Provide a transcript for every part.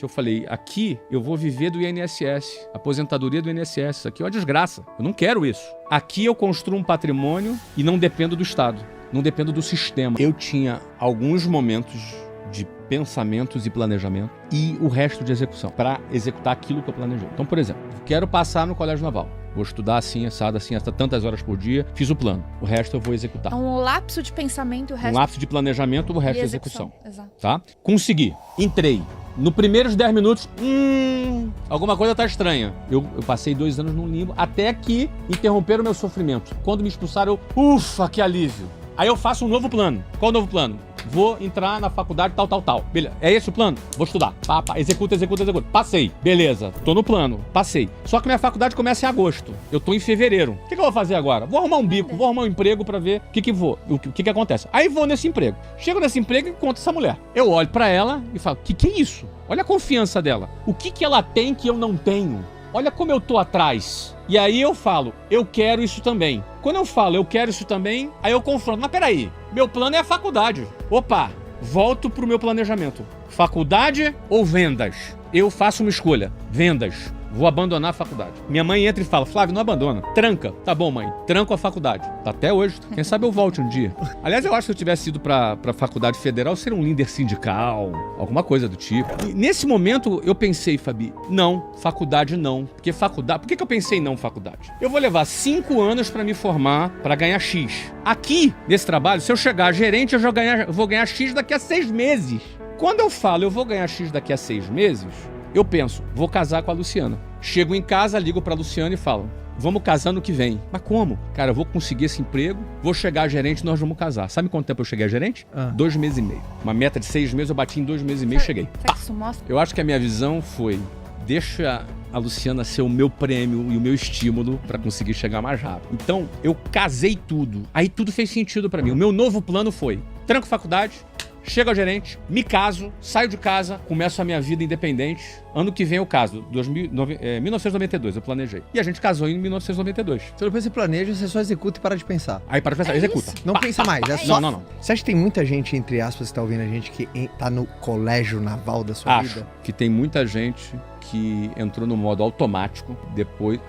Eu falei, aqui eu vou viver do INSS, aposentadoria do INSS, isso aqui é uma desgraça, eu não quero isso. Aqui eu construo um patrimônio e não dependo do Estado, não dependo do sistema. Eu tinha alguns momentos de pensamentos e planejamento e o resto de execução, para executar aquilo que eu planejei. Então, por exemplo, quero passar no Colégio Naval. Vou estudar assim, assado, assim, hasta tantas horas por dia. Fiz o plano. O resto eu vou executar. É um lapso de pensamento, o resto... Um lapso de planejamento, o resto de execução. Exato. Tá? Consegui. Entrei. No primeiros 10 minutos, alguma coisa tá estranha. Eu passei 2 anos num limbo, até que interromperam o meu sofrimento. Quando me expulsaram, ufa, que alívio. Aí eu faço um novo plano. Qual o novo plano? Vou entrar na faculdade tal. Beleza. É esse o plano? Vou estudar. Executa. Passei. Beleza. Tô no plano. Passei. Só que minha faculdade começa em agosto. Eu tô em fevereiro. O que eu vou fazer agora? Vou arrumar um bico, vou arrumar um emprego pra ver o que acontece. Aí vou nesse emprego. Chego nesse emprego e encontro essa mulher. Eu olho pra ela e falo, que é isso? Olha a confiança dela. O que ela tem que eu não tenho? Olha como eu tô atrás. E aí eu falo, eu quero isso também. Quando eu falo, eu quero isso também, aí eu confronto. Mas peraí, meu plano é a faculdade. Opa, volto pro meu planejamento. Faculdade ou vendas? Eu faço uma escolha. Vendas. Vou abandonar a faculdade. Minha mãe entra e fala, Flávio, não abandona. Tranca. Tá bom, mãe. Tranco a faculdade. Tá até hoje. Quem sabe eu volte um dia. Aliás, eu acho que se eu tivesse ido pra faculdade federal, eu seria um líder sindical, alguma coisa do tipo. E nesse momento, eu pensei, Fabi, não, faculdade não. Porque faculdade... Por que eu pensei não faculdade? Eu vou levar 5 anos pra me formar, pra ganhar X. Aqui, nesse trabalho, se eu chegar gerente, eu já vou ganhar X daqui a 6 meses. Quando eu falo, eu vou ganhar X daqui a 6 meses... Eu penso, vou casar com a Luciana. Chego em casa, ligo pra Luciana e falo, vamos casar no que vem. Mas como? Cara, eu vou conseguir esse emprego, vou chegar a gerente e nós vamos casar. Sabe quanto tempo eu cheguei a gerente? 2 meses e meio. Uma meta de 6 meses, eu bati em 2 meses e meio e cheguei. Isso mostra... Eu acho que a minha visão foi, deixa a Luciana ser o meu prêmio e o meu estímulo pra conseguir chegar mais rápido. Então, eu casei tudo. Aí tudo fez sentido pra mim. O meu novo plano foi, tranco faculdade, chego ao gerente, me caso, saio de casa, começo a minha vida independente. Ano que vem eu caso, 1992 eu planejei. E a gente casou em 1992. Então depois você planeja, você só executa e para de pensar. Aí para de pensar, executa. Não pensa mais, é só... Não. Você acha que tem muita gente, entre aspas, que tá ouvindo a gente, que tá no colégio naval da sua vida? Acho que tem muita gente que entrou no modo automático, depois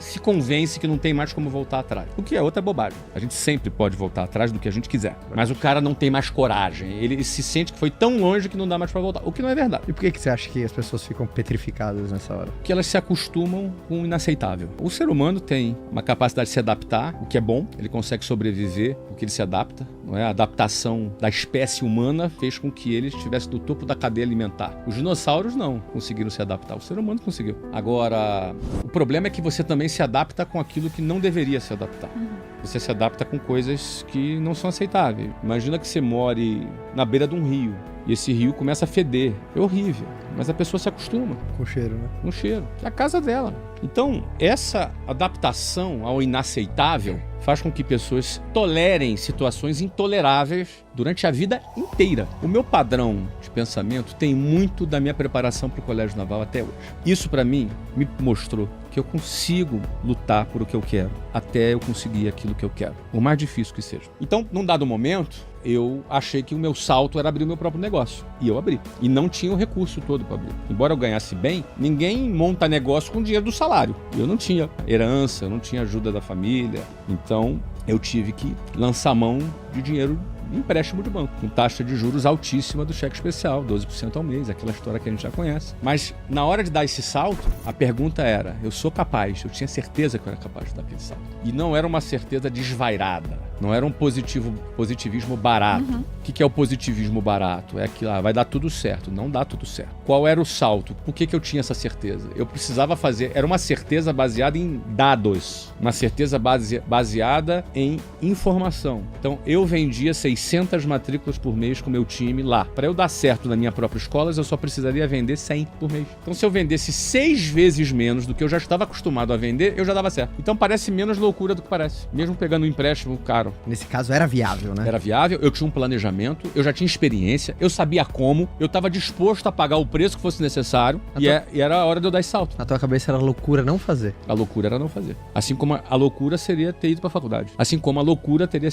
se convence que não tem mais como voltar atrás. O que é outra bobagem. A gente sempre pode voltar atrás do que a gente quiser. Mas o cara não tem mais coragem. Ele se sente que foi tão longe que não dá mais pra voltar. O que não é verdade. E por que você acha que as pessoas ficam petrificadas nessa hora? Porque elas se acostumam com o inaceitável. O ser humano tem uma capacidade de se adaptar, o que é bom. Ele consegue sobreviver, o que ele se adapta. Não é? A adaptação da espécie humana fez com que ele estivesse no topo da cadeia alimentar. Os dinossauros não conseguiram se adaptar. O ser humano conseguiu. Agora, o problema é que você também se adapta com aquilo que não deveria se adaptar. Você se adapta com coisas que não são aceitáveis. Imagina que você more na beira de um rio e esse rio começa a feder. É horrível. Mas a pessoa se acostuma. Com o cheiro, né? Com o cheiro. É a casa dela. Então, essa adaptação ao inaceitável faz com que pessoas tolerem situações intoleráveis durante a vida inteira. O meu padrão de pensamento tem muito da minha preparação para o Colégio Naval até hoje. Isso, para mim, me mostrou que eu consigo lutar por o que eu quero, até eu conseguir aquilo que eu quero, por mais difícil que seja. Então, num dado momento, eu achei que o meu salto era abrir o meu próprio negócio. E eu abri. E não tinha o recurso todo para abrir. Embora eu ganhasse bem, ninguém monta negócio com dinheiro do salário. Eu não tinha herança, eu não tinha ajuda da família. Então, eu tive que lançar mão de dinheiro empréstimo de banco, com taxa de juros altíssima do cheque especial, 12% ao mês, aquela história que a gente já conhece. Mas na hora de dar esse salto, a pergunta era, eu sou capaz, eu tinha certeza que eu era capaz de dar aquele salto. E não era uma certeza desvairada, não era um positivismo barato. O que é o positivismo barato? É que vai dar tudo certo, não dá tudo certo. Qual era o salto? Por que eu tinha essa certeza? Eu precisava fazer, era uma certeza baseada em dados, uma certeza baseada em informação. Então eu vendia 600 matrículas por mês com o meu time lá. Para eu dar certo na minha própria escola, eu só precisaria vender 100 por mês. Então se eu vendesse 6 vezes menos do que eu já estava acostumado a vender, eu já dava certo. Então parece menos loucura do que parece. Mesmo pegando um empréstimo caro. Nesse caso era viável, né? Era viável, eu tinha um planejamento. pensamento, eu já tinha experiência, eu sabia como, eu estava disposto a pagar o preço que fosse necessário e era a hora de eu dar esse salto. Na tua cabeça era loucura não fazer. A loucura era não fazer. Assim como a loucura seria ter ido para a faculdade. Assim como a loucura teria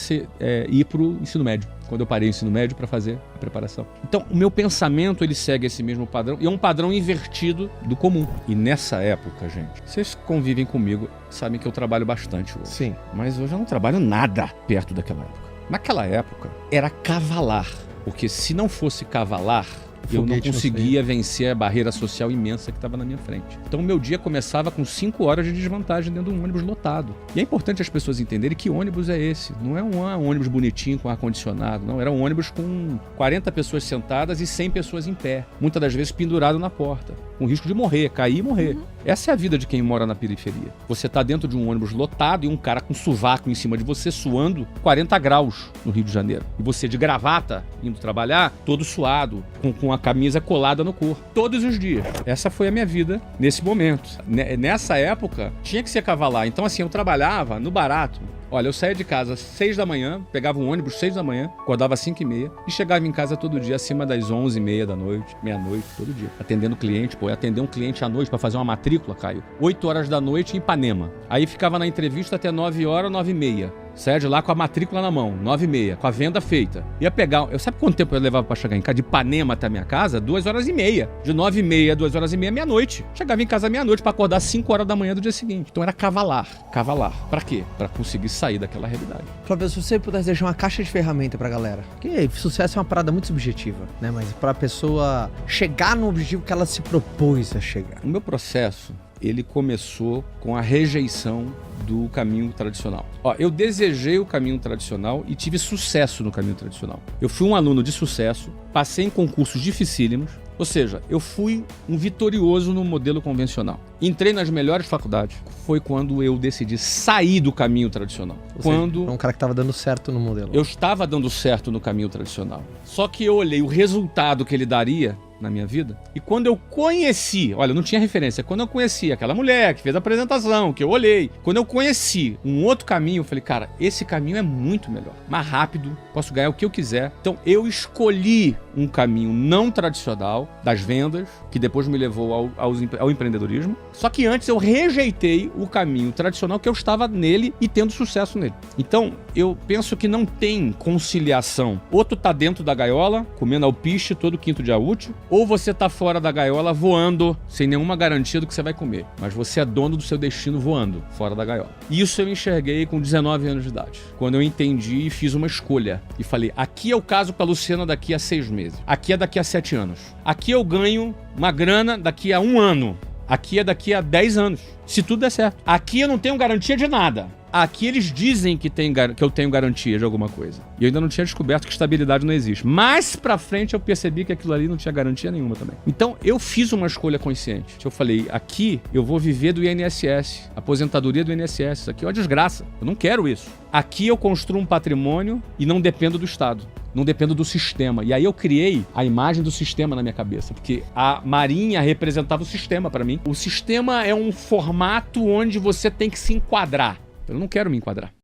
ir para o ensino médio. Quando eu parei o ensino médio para fazer a preparação. Então, o meu pensamento, ele segue esse mesmo padrão. E é um padrão invertido do comum. E nessa época, gente, vocês convivem comigo, sabem que eu trabalho bastante hoje. Sim. Mas hoje eu não trabalho nada perto daquela época. Naquela época, era cavalar. Porque se não fosse cavalar, eu não conseguia vencer a barreira social imensa que estava na minha frente. Então o meu dia começava com 5 horas de desvantagem dentro de um ônibus lotado. E é importante as pessoas entenderem que ônibus é esse. Não é um ônibus bonitinho com ar-condicionado, não. Era um ônibus com 40 pessoas sentadas e 100 pessoas em pé. Muitas das vezes pendurado na porta, com risco de morrer, cair e morrer. Essa é a vida de quem mora na periferia. Você está dentro de um ônibus lotado e um cara com sovaco em cima de você suando 40 graus no Rio de Janeiro. E você de gravata, indo trabalhar, todo suado, com a camisa colada no corpo. Todos os dias. Essa foi a minha vida nesse momento. Nessa época, tinha que ser cavalar. Então assim, eu trabalhava no barato. Olha, eu saía de casa às 6 da manhã, pegava um ônibus às 6 da manhã, acordava às 5h30 e chegava em casa todo dia acima das 11h30 da noite, meia-noite, todo dia. Atendendo cliente, atender um cliente à noite para fazer uma matrícula, Caio. 8 horas da noite em Ipanema. Aí ficava na entrevista até 9 horas, 9h30. Saia de lá com a matrícula na mão, 9h30, com a venda feita. Ia pegar, sabe quanto tempo eu levava pra chegar em casa? De Ipanema até a minha casa? 2h30. De 9h30, 2h30, meia-noite. Chegava em casa meia-noite pra acordar às 5 horas da manhã do dia seguinte. Então era cavalar. Cavalar. Pra quê? Pra conseguir sair daquela realidade. Flávio, se você pudesse deixar uma caixa de ferramenta pra galera. Porque sucesso é uma parada muito subjetiva, né? Mas pra pessoa chegar no objetivo que ela se propôs a chegar. O meu processo, ele começou com a rejeição do caminho tradicional. Eu desejei o caminho tradicional e tive sucesso no caminho tradicional. Eu fui um aluno de sucesso, passei em concursos dificílimos, ou seja, eu fui um vitorioso no modelo convencional. Entrei nas melhores faculdades. Foi quando eu decidi sair do caminho tradicional. É um cara que estava dando certo no modelo. Eu estava dando certo no caminho tradicional. Só que eu olhei o resultado que ele daria na minha vida. E quando eu conheci, olha, eu não tinha referência, quando eu conheci aquela mulher que fez a apresentação, que eu olhei, quando eu conheci um outro caminho, eu falei, cara, esse caminho é muito melhor, mais rápido, posso ganhar o que eu quiser. Então eu escolhi um caminho não tradicional das vendas, que depois me levou ao empreendedorismo. Só que antes eu rejeitei o caminho tradicional que eu estava nele e tendo sucesso nele. Então eu penso que não tem conciliação. Ou tu tá dentro da gaiola, comendo alpiste todo quinto dia útil, ou você tá fora da gaiola voando, sem nenhuma garantia do que você vai comer. Mas você é dono do seu destino voando, fora da gaiola. Isso eu enxerguei com 19 anos de idade. Quando eu entendi e fiz uma escolha. E falei, aqui é o caso com a Luciana daqui a 6 meses. Aqui é daqui a 7 anos. Aqui eu ganho uma grana daqui a 1 ano. Aqui é daqui a 10 anos. Se tudo der certo. Aqui eu não tenho garantia de nada. Aqui eles dizem que eu tenho garantia de alguma coisa. E eu ainda não tinha descoberto que estabilidade não existe. Mais pra frente eu percebi que aquilo ali não tinha garantia nenhuma também. Então eu fiz uma escolha consciente. Eu falei, aqui eu vou viver do INSS. Aposentadoria do INSS. Isso aqui é uma desgraça. Eu não quero isso. Aqui eu construo um patrimônio e não dependo do Estado. Não dependo do sistema. E aí eu criei a imagem do sistema na minha cabeça, porque a Marinha representava o sistema para mim. O sistema é um formato onde você tem que se enquadrar. Eu não quero me enquadrar.